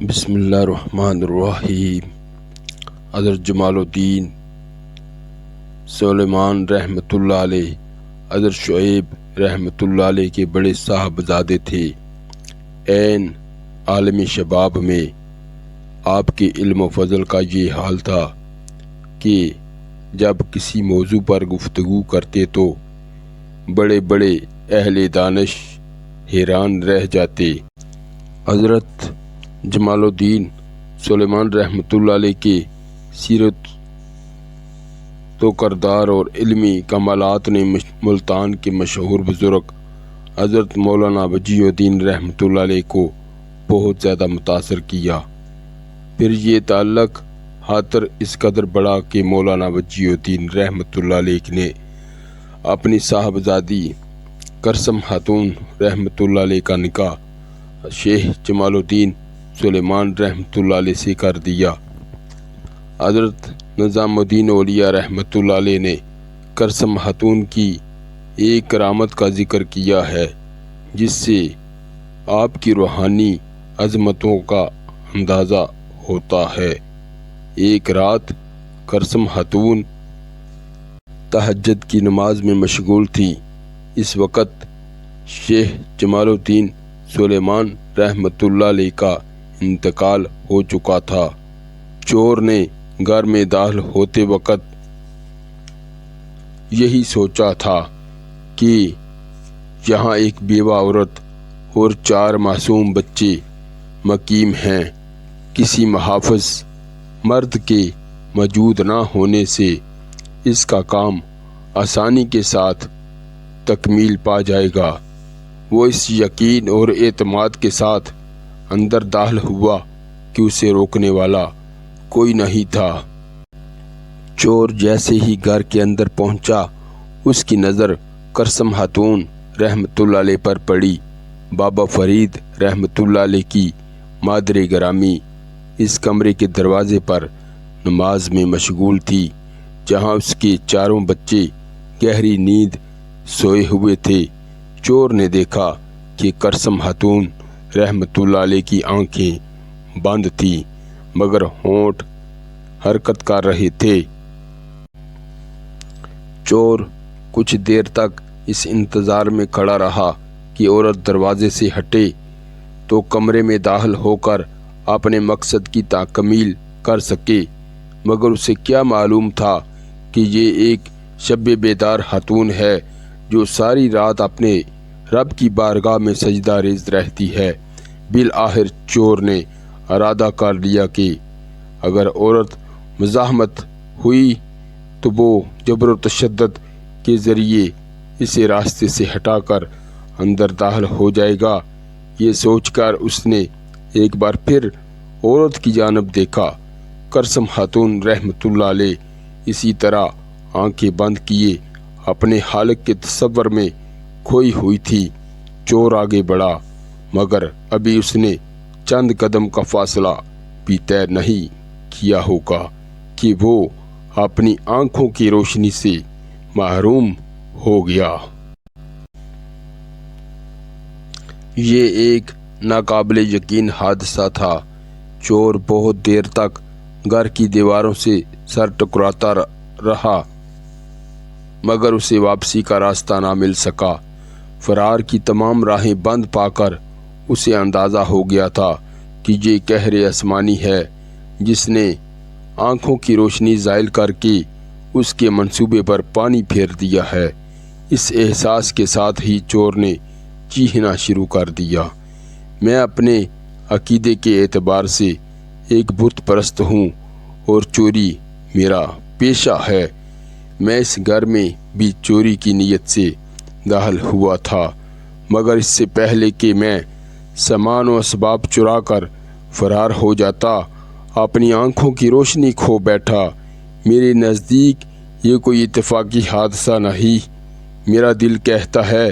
بسم اللہ الرحمن الرحیم۔ حضرت جمال الدین سلیمان رحمۃ اللہ علیہ حضرت شعیب رحمۃ اللہ علیہ کے بڑے صاحبزادے تھے۔ عین عالم شباب میں آپ کے علم و فضل کا یہ حال تھا کہ جب کسی موضوع پر گفتگو کرتے تو بڑے بڑے اہل دانش حیران رہ جاتے۔ حضرت جمال الدین سلیمان رحمۃ اللہ علیہ کے سیرت و کردار اور علمی کمالات نے ملتان کے مشہور بزرگ حضرت مولانا وجیہ الدین رحمۃ اللہ علیہ کو بہت زیادہ متاثر کیا۔ پھر یہ تعلق خاطر اس قدر بڑا کہ مولانا وجیہ الدین رحمۃ اللہ علیہ نے اپنی صاحبزادی کرسم خاتون رحمۃ اللہ علیہ کا نکاح شیخ جمال الدین سلیمان رحمۃ اللہ علیہ سے کر دیا۔ حضرت نظام الدین اولیاء رحمۃ اللہ علیہ نے کرسم خاتون کی ایک کرامت کا ذکر کیا ہے جس سے آپ کی روحانی عظمتوں کا اندازہ ہوتا ہے۔ ایک رات کرسم خاتون تہجد کی نماز میں مشغول تھی۔ اس وقت شیخ جمال الدین سلیمان رحمۃ اللہ علیہ کا انتقال ہو چکا تھا۔ چور نے گھر میں داخل ہوتے وقت یہی سوچا تھا کہ یہاں ایک بیوہ عورت اور 4 معصوم بچے مقیم ہیں۔ کسی محافظ مرد کے موجود نہ ہونے سے اس کا کام آسانی کے ساتھ تکمیل پا جائے گا۔ وہ اس یقین اور اعتماد کے ساتھ اندر داخل ہوا کہ اسے روکنے والا کوئی نہیں تھا۔ چور جیسے ہی گھر کے اندر پہنچا اس کی نظر کرسم خاتون رحمۃ اللہ علیہ پر پڑی۔ بابا فرید رحمۃ اللہ علیہ کی مادر گرامی اس کمرے کے دروازے پر نماز میں مشغول تھی جہاں اس کے 4 بچے گہری نیند سوئے ہوئے تھے۔ چور نے دیکھا کہ کرسم خاتون رحمۃ اللہ علیہ کی آنکھیں بند تھیں مگر ہونٹ حرکت کر رہے تھے۔ چور کچھ دیر تک اس انتظار میں کھڑا رہا کہ عورت دروازے سے ہٹے تو کمرے میں داخل ہو کر اپنے مقصد کی تکمیل کر سکے، مگر اسے کیا معلوم تھا کہ یہ ایک شب بیدار خاتون ہے جو ساری رات اپنے رب کی بارگاہ میں سجدہ ریز رہتی ہے۔ بالآخر چور نے ارادہ کر لیا کہ اگر عورت مزاحمت ہوئی تو وہ جبر و تشدد کے ذریعے اسے راستے سے ہٹا کر اندر داخل ہو جائے گا۔ یہ سوچ کر اس نے ایک بار پھر عورت کی جانب دیکھا۔ کرسم خاتون رحمۃ اللہ علیہ اسی طرح آنکھیں بند کیے اپنے خالق کے تصور میں کھوئی ہوئی تھی۔ چور آگے بڑھا مگر ابھی اس نے چند قدم کا فاصلہ بھی طے نہیں کیا ہوگا کہ وہ اپنی آنکھوں کی روشنی سے محروم ہو گیا۔ یہ ایک ناقابل یقین حادثہ تھا۔ چور بہت دیر تک گھر کی دیواروں سے سر ٹکراتا رہا مگر اسے واپسی کا راستہ نہ مل سکا۔ فرار کی تمام راہیں بند پا کر اسے اندازہ ہو گیا تھا کہ یہ قہر آسمانی ہے جس نے آنکھوں کی روشنی زائل کر کے اس کے منصوبے پر پانی پھیر دیا ہے۔ اس احساس کے ساتھ ہی چور نے چیخنا شروع کر دیا، میں اپنے عقیدے کے اعتبار سے ایک بت پرست ہوں اور چوری میرا پیشہ ہے۔ میں اس گھر میں بھی چوری کی نیت سے داخل ہوا تھا مگر اس سے پہلے کہ میں سامان و اسباب چرا کر فرار ہو جاتا اپنی آنکھوں کی روشنی کھو بیٹھا۔ میرے نزدیک یہ کوئی اتفاقی حادثہ نہیں۔ میرا دل کہتا ہے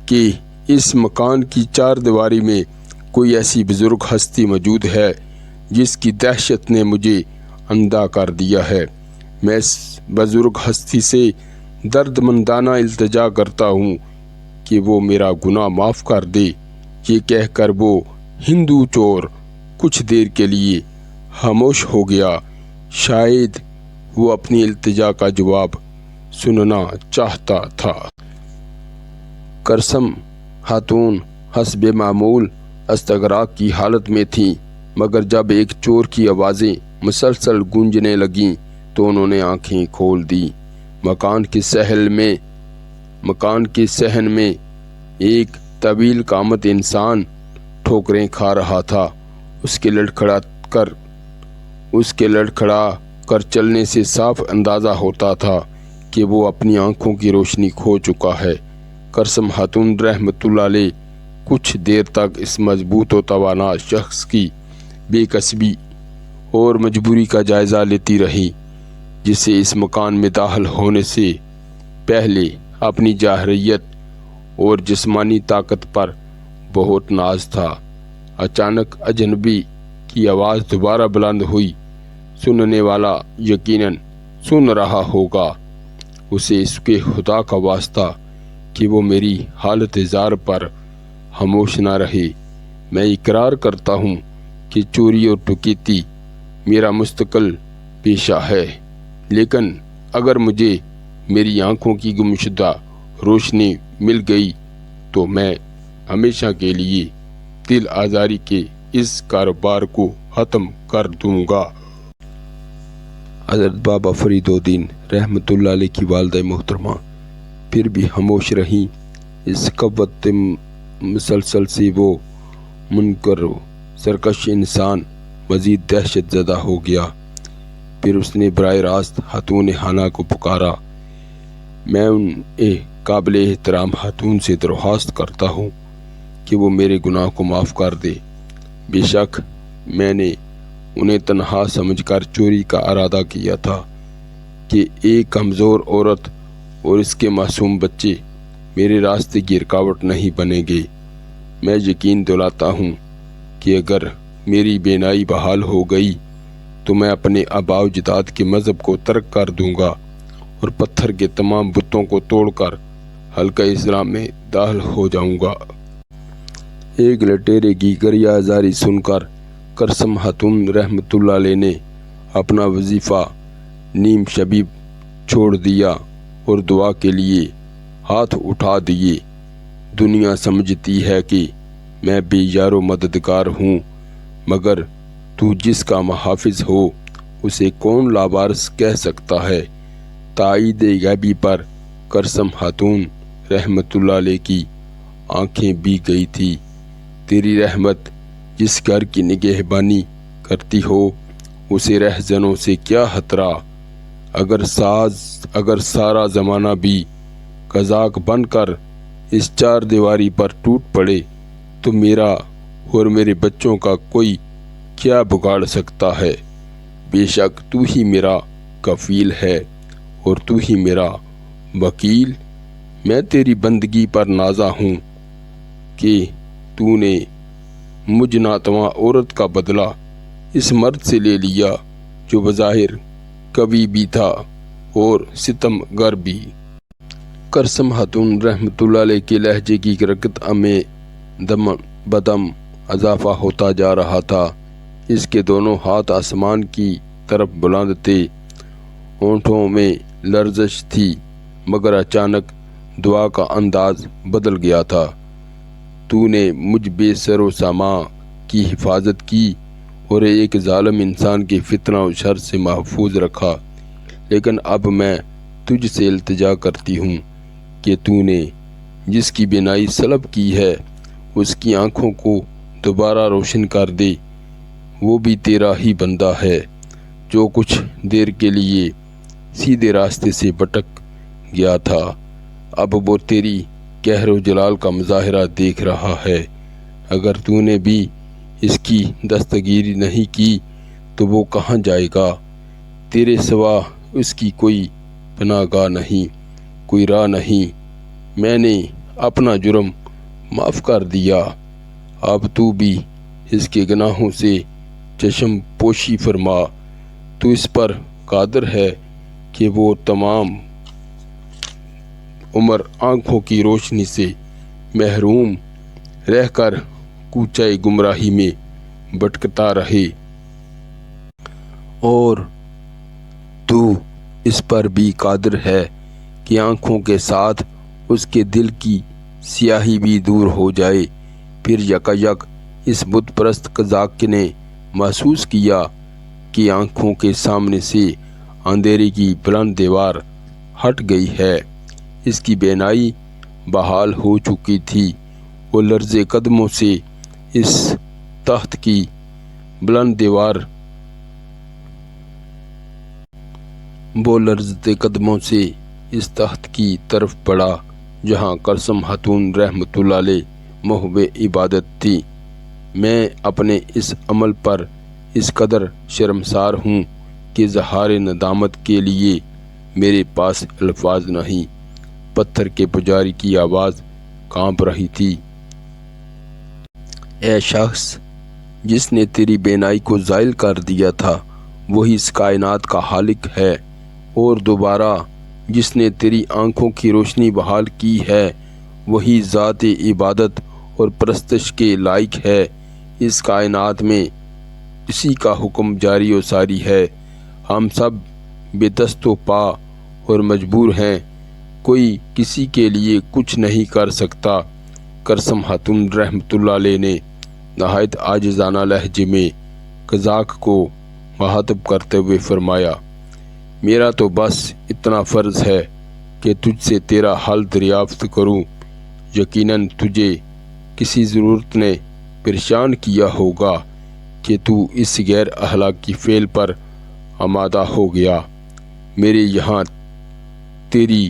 کہ اس مکان کی 4 دیواری میں کوئی ایسی بزرگ ہستی موجود ہے جس کی دہشت نے مجھے اندھا کر دیا ہے۔ میں اس بزرگ ہستی سے درد مندانہ التجا کرتا ہوں کہ وہ میرا گناہ معاف کر دے۔ یہ کہہ کر وہ ہندو چور کچھ دیر کے لیے خاموش ہو گیا۔ شاید وہ اپنی التجا کا جواب سننا چاہتا تھا۔ کرسم خاتون حسب معمول استغراق کی حالت میں تھیں، مگر جب ایک چور کی آوازیں مسلسل گونجنے لگیں تو انہوں نے آنکھیں کھول دیں۔ مکان کے صحن میں ایک طویل قامت انسان ٹھوکریں کھا رہا تھا۔ اس کے لڑکھڑا کر چلنے سے صاف اندازہ ہوتا تھا کہ وہ اپنی آنکھوں کی روشنی کھو چکا ہے۔ کرسم خاتون رحمت اللہ علیہ کچھ دیر تک اس مضبوط و توانا شخص کی بے کسبی اور مجبوری کا جائزہ لیتی رہی، جسے اس مکان میں داخل ہونے سے پہلے اپنی جارحیت اور جسمانی طاقت پر بہت ناز تھا۔ اچانک اجنبی کی آواز دوبارہ بلند ہوئی۔ سننے والا یقیناً سن رہا ہوگا۔ اسے اس کے خدا کا واسطہ کہ وہ میری حالت زار پر خاموش نہ رہے۔ میں اقرار کرتا ہوں کہ چوری اور ڈکیتی میرا مستقل پیشہ ہے، لیکن اگر مجھے میری آنکھوں کی گمشدہ روشنی مل گئی تو میں ہمیشہ کے لیے دل آزاری کے اس کاروبار کو ختم کر دوں گا۔ حضرت بابا فرید الدین رحمت اللہ علیہ کی والدہ محترمہ پھر بھی خاموش رہیں۔ اس قوت مسلسل سے وہ منکر و سرکش انسان مزید دہشت زدہ ہو گیا۔ پھر اس نے براہ راست خاتون خانہ کو پکارا۔ میں ان قابل احترام خاتون سے درخواست کرتا ہوں کہ وہ میرے گناہ کو معاف کر دے۔ بے شک میں نے انہیں تنہا سمجھ کر چوری کا ارادہ کیا تھا کہ ایک کمزور عورت اور اس کے معصوم بچے میرے راستے کی رکاوٹ نہیں بنیں گے۔ میں یقین دلاتا ہوں کہ اگر میری بینائی بحال ہو گئی تو میں اپنے آباء و اجداد کے مذہب کو ترک کر دوں گا اور پتھر کے تمام بتوں کو توڑ کر حلقہ اسلام میں داخل ہو جاؤں گا۔ ایک لٹیرے کی گریہ زاری سن کر کرسم خاتون رحمت اللہ علیہ نے اپنا وظیفہ نیم شبی چھوڑ دیا اور دعا کے لیے ہاتھ اٹھا دیے۔ دنیا سمجھتی ہے کہ میں بے یار و مددگار ہوں، مگر تو جس کا محافظ ہو اسے کون لابارس کہہ سکتا ہے۔ تائید غیبی پر کرسم خاتون رحمت اللہ علیہ کی آنکھیں بھی گئی تھی۔ تیری رحمت جس گھر کی نگہبانی کرتی ہو اسے رہزنوں سے کیا خطرہ۔ اگر سارا زمانہ بھی قزاق بن کر اس چار دیواری پر ٹوٹ پڑے تو میرا اور میرے بچوں کا کوئی کیا بگاڑ سکتا ہے۔ بے شک تو ہی میرا کفیل ہے اور تو ہی میرا وکیل۔ میں تیری بندگی پر نازا ہوں کہ تو نے مجھ ناتواں عورت کا بدلہ اس مرد سے لے لیا جو بظاہر قوی بھی تھا اور ستم گر بھی۔ کرسم خاتون رحمت اللہ علیہ کے لہجے کی رکت میں دم بدم اضافہ ہوتا جا رہا تھا۔ اس کے دونوں ہاتھ آسمان کی طرف بلند تھے، ہونٹوں میں لرزش تھی، مگر اچانک دعا کا انداز بدل گیا تھا۔ تو نے مجھ بے سر و سامان کی حفاظت کی اور ایک ظالم انسان کے فتنہ و شر سے محفوظ رکھا، لیکن اب میں تجھ سے التجا کرتی ہوں کہ تو نے جس کی بینائی سلب کی ہے اس کی آنکھوں کو دوبارہ روشن کر دے۔ وہ بھی تیرا ہی بندہ ہے جو کچھ دیر کے لیے سیدھے راستے سے بھٹک گیا تھا، اب وہ تیری قہر و جلال کا مظاہرہ دیکھ رہا ہے۔ اگر تو نے بھی اس کی دستگیری نہیں کی تو وہ کہاں جائے گا؟ تیرے سوا اس کی کوئی پناہ گاہ نہیں، کوئی راہ نہیں۔ میں نے اپنا جرم معاف کر دیا، اب تو بھی اس کے گناہوں سے چشم پوشی فرما۔ تو اس پر قادر ہے کہ وہ تمام عمر آنکھوں کی روشنی سے محروم رہ کر کوچہ گمراہی میں بھٹکتا رہے، اور تو اس پر بھی قادر ہے کہ آنکھوں کے ساتھ اس کے دل کی سیاہی بھی دور ہو جائے۔ پھر یکایک اس بت پرست قزاق نے محسوس کیا کہ آنکھوں کے سامنے سے اندھیرے کی بلند دیوار ہٹ گئی ہے۔ اس کی بینائی بحال ہو چکی تھی۔ وہ لرزے قدموں سے اس تخت کی بلند دیوار لرزتے قدموں سے اس تخت کی طرف بڑھا جہاں کلثم خاتون رحمت اللہ علیہ محو عبادت تھی۔ میں اپنے اس عمل پر اس قدر شرمسار ہوں کہ اظہار ندامت کے لیے میرے پاس الفاظ نہیں۔ پتھر کے پجاری کی آواز کانپ رہی تھی۔ اے شخص جس نے تیری بینائی کو زائل کر دیا تھا، وہی اس کائنات کا خالق ہے، اور دوبارہ جس نے تیری آنکھوں کی روشنی بحال کی ہے، وہی ذات عبادت اور پرستش کے لائق ہے۔ اس کائنات میں اسی کا حکم جاری و ساری ہے۔ ہم سب بے دست و پا اور مجبور ہیں، کوئی کسی کے لیے کچھ نہیں کر سکتا۔ کلثم خاتون رحمت اللہ علیہ نے نہایت عاجزانہ لہجے میں قزاق کو مخاطب کرتے ہوئے فرمایا، میرا تو بس اتنا فرض ہے کہ تجھ سے تیرا حل دریافت کروں۔ یقیناً تجھے کسی ضرورت نے پریشان کیا ہوگا کہ تو اس غیر اخلاقی فعل پر آمادہ ہو گیا۔ میرے یہاں تیری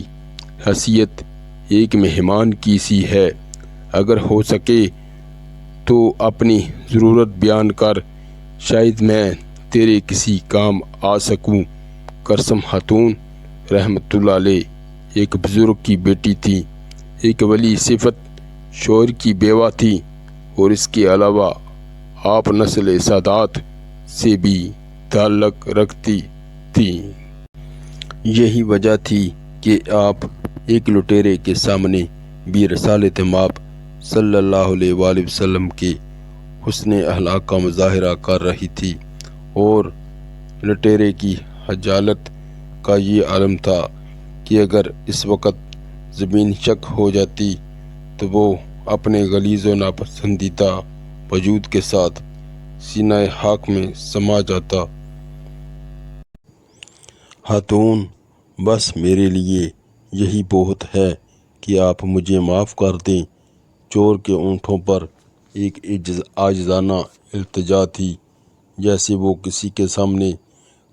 حیثیت ایک مہمان کی سی ہے، اگر ہو سکے تو اپنی ضرورت بیان کر، شاید میں تیرے کسی کام آ سکوں۔ کلثم خاتون رحمت اللہ علیہ ایک بزرگ کی بیٹی تھی، ایک ولی صفت شوہر کی بیوہ تھی، اور اس کے علاوہ آپ نسل سادات سے بھی تعلق رکھتی تھی۔ یہی وجہ تھی کہ آپ ایک لٹیرے کے سامنے بھی رسالت مآب صلی اللہ علیہ وآلہ وسلم کے حسن اخلاق کا مظاہرہ کر رہی تھی، اور لٹیرے کی خجالت کا یہ عالم تھا کہ اگر اس وقت زمین شک ہو جاتی تو وہ اپنے غلیظ و ناپسندیدہ وجود کے ساتھ سینہ خاک میں سما جاتا۔ خاتون بس میرے لیے یہی بہت ہے کہ آپ مجھے معاف کر دیں۔ چور کے ہونٹوں پر ایک عاجزانہ التجا تھی، جیسے وہ کسی کے سامنے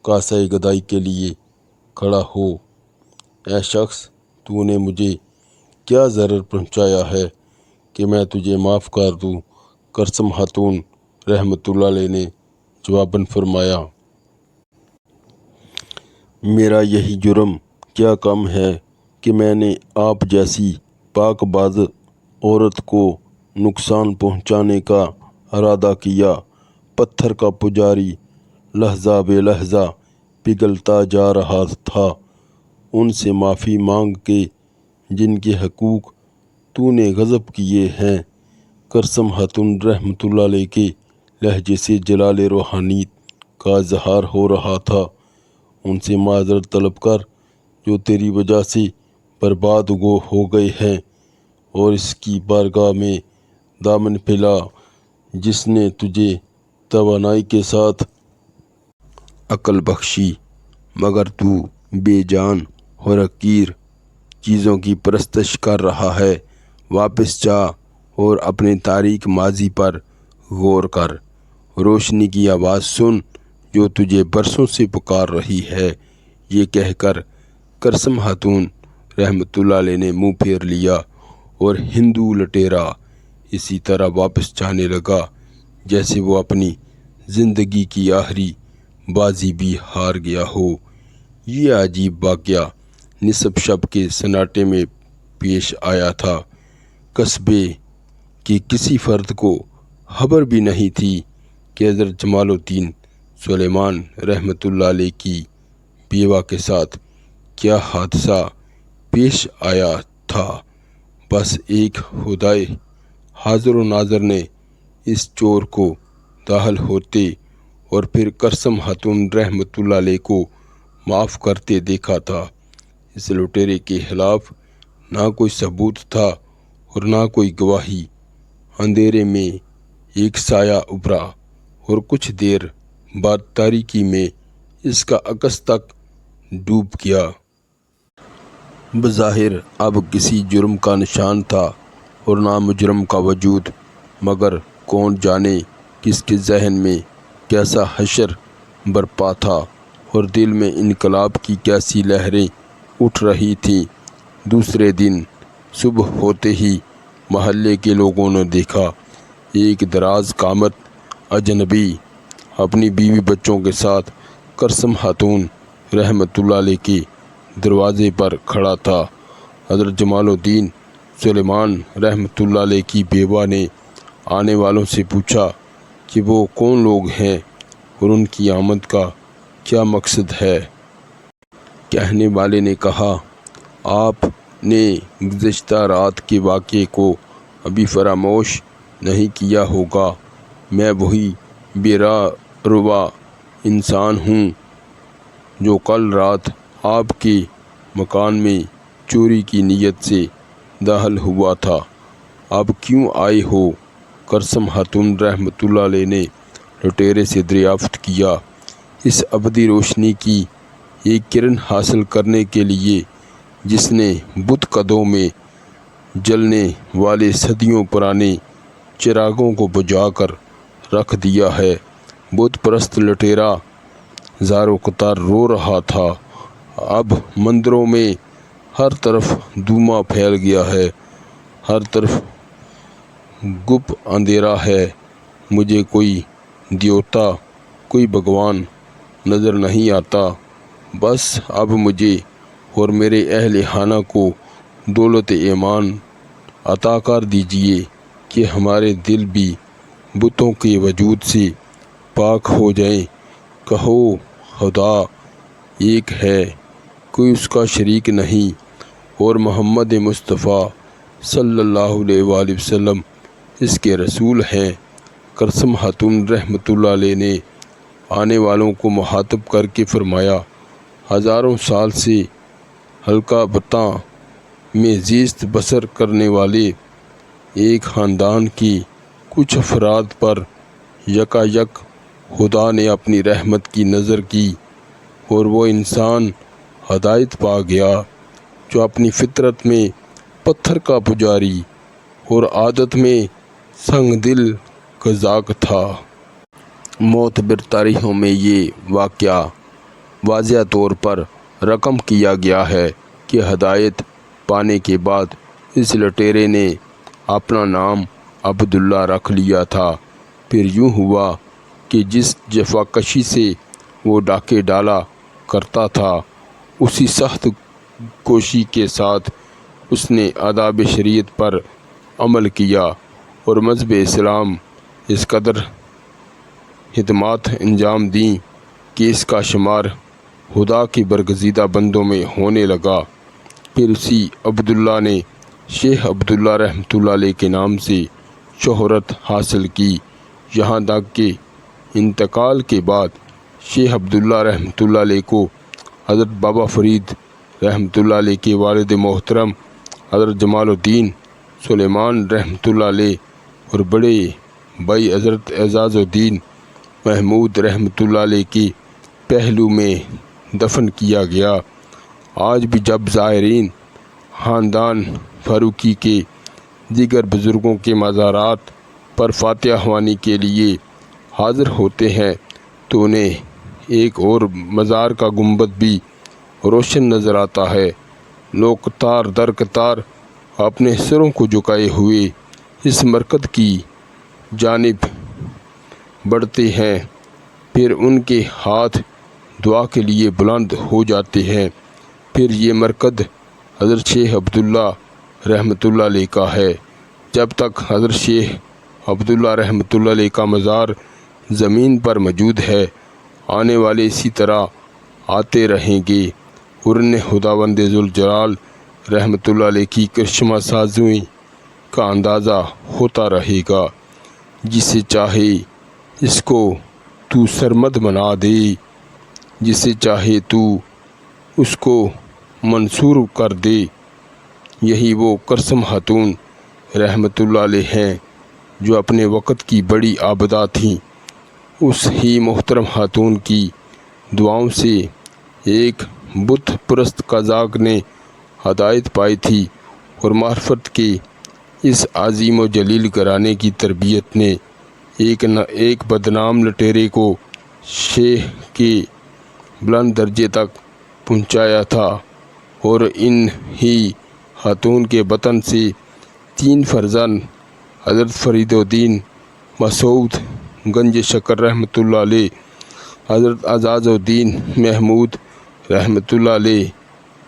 کاسہ گدائی کے لیے کھڑا ہو۔ اے شخص تو نے مجھے کیا ضرر پہنچایا ہے کہ میں تجھے معاف کر دوں؟ کلثم خاتون رحمت اللہ علیہ نے جواباً فرمایا، میرا یہی جرم کیا کم ہے کہ میں نے آپ جیسی پاک باز عورت کو نقصان پہنچانے کا ارادہ کیا۔ پتھر کا پجاری لحظہ بے لحظہ پگھلتا جا رہا تھا۔ ان سے معافی مانگ کے جن کے حقوق تو نے غصب کیے ہیں۔ کلثم خاتون رحمت اللہ علیہ کے لہجے سے جلال روحانیت کا اظہار ہو رہا تھا۔ ان سے معذرت طلب کر جو تیری وجہ سے برباد ہو گئے ہیں، اور اس کی بارگاہ میں دامن پھیلا جس نے تجھے توانائی کے ساتھ عقل بخشی، مگر تو بے جان اور حقیر چیزوں کی پرستش کر رہا ہے۔ واپس جا اور اپنے تاریک ماضی پر غور کر۔ روشنی کی آواز سن جو تجھے برسوں سے پکار رہی ہے۔ یہ کہہ کر کلثم خاتون رحمت اللہ علیہ نے منہ پھیر لیا، اور ہندو لٹیرا اسی طرح واپس جانے لگا جیسے وہ اپنی زندگی کی آخری بازی بھی ہار گیا ہو۔ یہ عجیب واقعہ نصف شب کے سناٹے میں پیش آیا تھا۔ قصبے کے کسی فرد کو خبر بھی نہیں تھی کہ حضرت جمال الدین سلیمان رحمت اللہ علیہ کی بیوہ کے ساتھ کیا حادثہ پیش آیا تھا۔ بس ایک خدائے حاضر و ناظر نے اس چور کو داخل ہوتے اور پھر کرسم خاتون رحمۃ اللہ علیہ کو معاف کرتے دیکھا تھا۔ اس لٹیرے کے خلاف نہ کوئی ثبوت تھا اور نہ کوئی گواہی۔ اندھیرے میں ایک سایہ ابھرا اور کچھ دیر بعد تاریکی میں اس کا عکس تک ڈوب گیا۔ بظاہر اب کسی جرم کا نشان تھا اور نہ مجرم کا وجود، مگر کون جانے کس کے ذہن میں کیسا حشر برپا تھا اور دل میں انقلاب کی کیسی لہریں اٹھ رہی تھیں۔ دوسرے دن صبح ہوتے ہی محلے کے لوگوں نے دیکھا ایک دراز قامت اجنبی اپنی بیوی بچوں کے ساتھ کرسم خاتون رحمۃ اللہ علیہ کے دروازے پر کھڑا تھا۔ حضرت جمال الدین سلیمان رحمۃ اللہ علیہ کی بیوہ نے آنے والوں سے پوچھا کہ وہ کون لوگ ہیں اور ان کی آمد کا کیا مقصد ہے۔ کہنے والے نے کہا، آپ نے گزشتہ رات کے واقعے کو ابھی فراموش نہیں کیا ہوگا۔ میں وہی بے راہ روا انسان ہوں جو کل رات آپ کے مکان میں چوری کی نیت سے داخل ہوا تھا۔ اب کیوں آئے ہو؟ کرسم خاتون رحمۃ اللہ علیہ نے لٹیرے سے دریافت کیا۔ اس ابدی روشنی کی ایک کرن حاصل کرنے کے لیے جس نے بت قدوں میں جلنے والے صدیوں پرانے چراغوں کو بجھا کر رکھ دیا ہے۔ بت پرست لٹیرا زارو قطار رو رہا تھا۔ اب مندروں میں ہر طرف دھواں پھیل گیا ہے، ہر طرف گپ اندھیرا ہے۔ مجھے کوئی دیوتا، کوئی بھگوان نظر نہیں آتا۔ بس اب مجھے اور میرے اہل خانہ کو دولت ایمان عطا کر دیجیے کہ ہمارے دل بھی بتوں کے وجود سے پاک ہو جائیں۔ کہو خدا ایک ہے، کوئی اس کا شریک نہیں، اور محمد مصطفیٰ صلی اللہ علیہ وآلہ وسلم اس کے رسول ہیں۔ کرسم خاتون رحمۃ اللہ علیہ نے آنے والوں کو مخاطب کر کے فرمایا، ہزاروں سال سے حلقہ بتاں میں زیست بسر کرنے والے ایک خاندان کے کچھ افراد پر یکایک خدا نے اپنی رحمت کی نظر کی اور وہ انسان ہدایت پا گیا جو اپنی فطرت میں پتھر کا پجاری اور عادت میں سنگ دل قزاق تھا۔ معتبر تاریخوں میں یہ واقعہ واضح طور پر رقم کیا گیا ہے کہ ہدایت پانے کے بعد اس لٹیرے نے اپنا نام عبداللہ رکھ لیا تھا۔ پھر یوں ہوا کہ جس جفاکشی سے وہ ڈاکے ڈالا کرتا تھا، اسی سخت کوشی کے ساتھ اس نے آداب شریعت پر عمل کیا اور مذہب اسلام اس قدر خدمات انجام دیں کہ اس کا شمار خدا کے برگزیدہ بندوں میں ہونے لگا۔ پھر اسی عبداللہ نے شیخ عبداللہ رحمۃ اللہ علیہ کے نام سے شہرت حاصل کی، یہاں تک کہ انتقال کے بعد شیخ عبداللہ رحمۃ اللہ علیہ کو حضرت بابا فرید رحمۃ اللہ علیہ کے والد محترم حضرت جمال الدین سلیمان رحمۃ اللہ علیہ اور بڑے بھائی حضرت اعزاز الدین محمود رحمۃ اللہ علیہ کے پہلو میں دفن کیا گیا۔ آج بھی جب زائرین خاندان فاروقی کے دیگر بزرگوں کے مزارات پر فاتحہ خوانی کے لیے حاضر ہوتے ہیں تو انہیں ایک اور مزار کا گنبد بھی روشن نظر آتا ہے۔ لوگ قطار در قطار اپنے سروں کو جھکائے ہوئے اس مرکز کی جانب بڑھتے ہیں، پھر ان کے ہاتھ دعا کے لیے بلند ہو جاتے ہیں۔ پھر یہ مرکز حضرت شیخ عبداللہ رحمۃ اللہ علیہ کا ہے۔ جب تک حضرت شیخ عبداللہ رحمۃ اللہ علیہ کا مزار زمین پر موجود ہے، آنے والے اسی طرح آتے رہیں گے اور انہیں خداوند ذوالجلال رحمۃ اللہ علیہ کی کرشمہ سازی کا اندازہ ہوتا رہے گا۔ جسے چاہے اس کو تو سرمد بنا دے، جسے چاہے تو اس کو منصور کر دے۔ یہی وہ کرسم خاتون رحمۃ اللہ علیہ ہیں جو اپنے وقت کی بڑی عابدہ تھیں۔ اس ہی محترم خاتون کی دعاؤں سے ایک بت پرست قزاق نے ہدایت پائی تھی، اور معرفت کے اس عظیم و جلیل گھرانے کی تربیت نے ایک بدنام لٹیرے کو شیخ کے بلند درجے تک پہنچایا تھا، اور ان ہی خاتون کے بطن سے 3 فرزند حضرت فرید الدین مسعود گنج شکر رحمۃ اللہ علیہ، حضرت اعزاز الدین محمود رحمۃ اللہ علیہ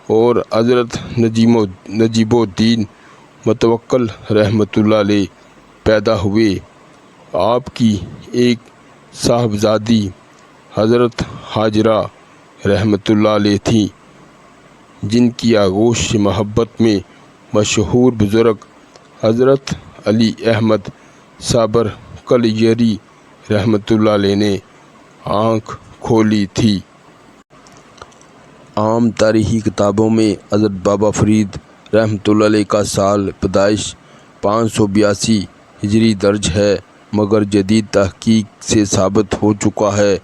اور حضرت نجیب الدین متوکل رحمۃ اللہ علیہ پیدا ہوئے۔ آپ کی ایک صاحبزادی حضرت حاجرہ رحمۃ اللہ علیہ تھیں، جن کی آغوش محبت میں مشہور بزرگ حضرت علی احمد صابر کلیری رحمۃ اللہ علیہ نے آنکھ کھولی تھی۔ عام تاریخی کتابوں میں حضرت بابا فرید رحمۃ اللہ علیہ کا سال پیدائش 582 ہجری درج ہے، مگر جدید تحقیق سے ثابت ہو چکا ہے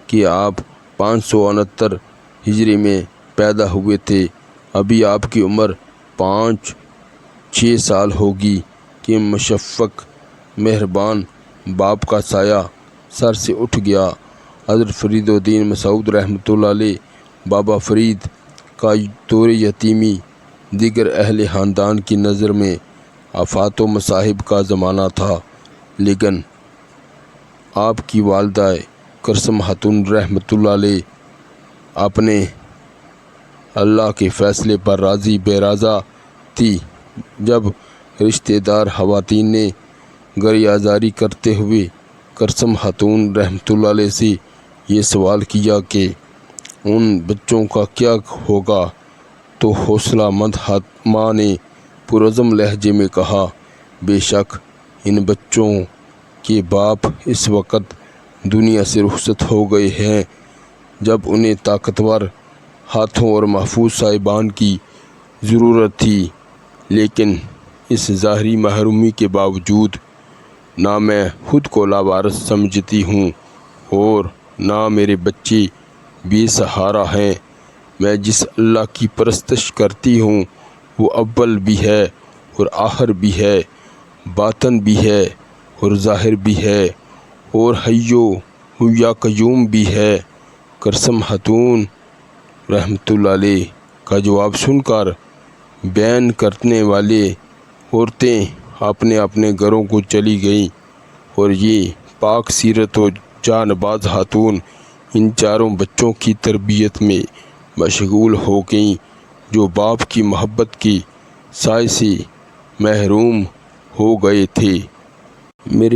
کہ آپ 569 ہجری میں پیدا ہوئے تھے۔ ابھی آپ کی عمر 5-6 سال ہوگی کہ مشفق مہربان باپ کا سایہ سر سے اٹھ گیا۔ حضرت فرید الدین مسعود رحمۃ اللہ علیہ بابا فرید کا دور یتیمی دیگر اہل خاندان کی نظر میں آفات و مصائب کا زمانہ تھا، لیکن آپ کی والدہ کرسم خاتون رحمۃ اللہ علیہ اپنے اللہ کے فیصلے پر راضی بے رضا تھی۔ جب رشتہ دار خواتین نے گریہ زاری کرتے ہوئے کرسم خاتون رحمۃ اللہ علیہ سے یہ سوال کیا کہ ان بچوں کا کیا ہوگا، تو حوصلہ مند ماں نے پرعزم لہجے میں کہا، بے شک ان بچوں کے باپ اس وقت دنیا سے رخصت ہو گئے ہیں جب انہیں طاقتور ہاتھوں اور محفوظ صاحبان کی ضرورت تھی، لیکن اس ظاہری محرومی کے باوجود نہ میں خود کو لاوارث سمجھتی ہوں اور نہ میرے بچے بے سہارا ہیں۔ میں جس اللہ کی پرستش کرتی ہوں وہ اول بھی ہے اور آخر بھی ہے، باطن بھی ہے اور ظاہر بھی ہے، اور حی یا قیوم بھی ہے۔ کرسم خاتون رحمۃ اللہ علیہ کا جواب سن کر بیان کرنے والے عورتیں اپنے اپنے گھروں کو چلی گئیں، اور یہ پاک سیرت و جانباز خاتون ان چاروں بچوں کی تربیت میں مشغول ہو گئیں جو باپ کی محبت کے سائے سے محروم ہو گئے تھے۔ میرے